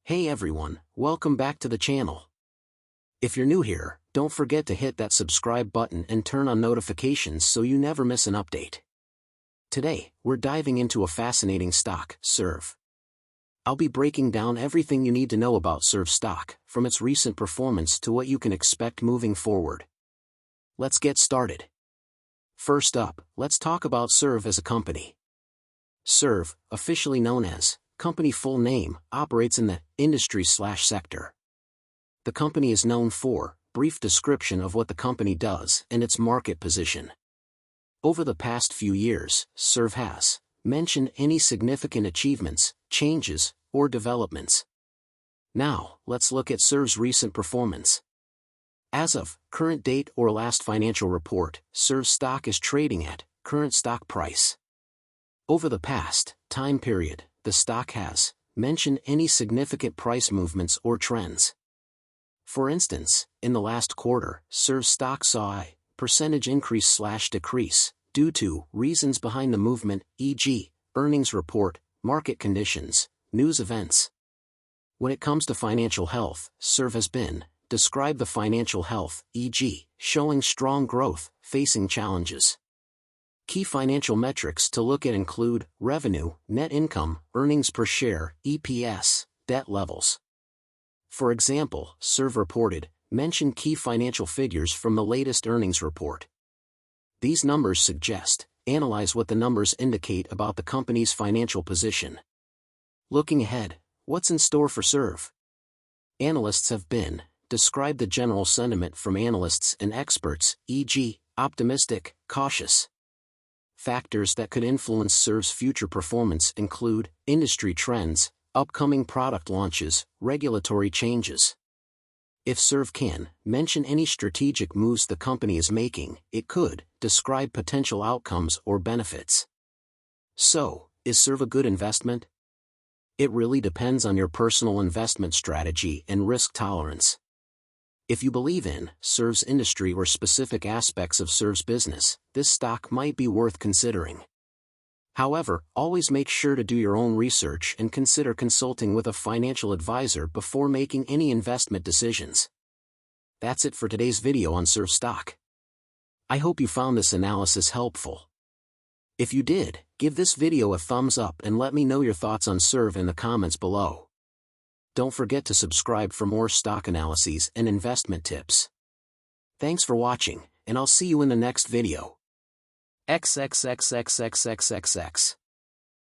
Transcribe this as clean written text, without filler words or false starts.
Hey everyone, welcome back to the channel. If you're new here, don't forget to hit that subscribe button and turn on notifications so you never miss an update. Today, we're diving into a fascinating stock, SERV. I'll be breaking down everything you need to know about SERV stock, from its recent performance to what you can expect moving forward. Let's get started. First up, let's talk about SERV as a company. SERV, officially known as company full name, operates in the industry/sector. The company is known for brief description of what the company does and its market position. Over the past few years, SERV has mentioned any significant achievements, changes, or developments. Now, let's look at SERV's recent performance. As of current date or last financial report, SERV stock is trading at current stock price. Over the past time period, the stock has mentioned any significant price movements or trends. For instance, in the last quarter, SERV stock saw a percentage increase/decrease due to reasons behind the movement, e.g., earnings report, market conditions, news events. When it comes to financial health, SERV has been described the financial health, e.g., showing strong growth, facing challenges. Key financial metrics to look at include revenue, net income, earnings per share, EPS, debt levels. For example, SERV reported, mention key financial figures from the latest earnings report. These numbers suggest, analyze what the numbers indicate about the company's financial position. Looking ahead, what's in store for SERV? Analysts have been described the general sentiment from analysts and experts, e.g., optimistic, cautious. Factors that could influence SERV's future performance include industry trends, upcoming product launches, regulatory changes. If SERV can mention any strategic moves the company is making, it could describe potential outcomes or benefits. So, is SERV a good investment? It really depends on your personal investment strategy and risk tolerance. If you believe in SERV's industry or specific aspects of SERV's business, this stock might be worth considering. However, always make sure to do your own research and consider consulting with a financial advisor before making any investment decisions. That's it for today's video on SERV stock. I hope you found this analysis helpful. If you did, give this video a thumbs up and let me know your thoughts on SERV in the comments below. Don't forget to subscribe for more stock analyses and investment tips. Thanks for watching, and I'll see you in the next video. XXXXXXXX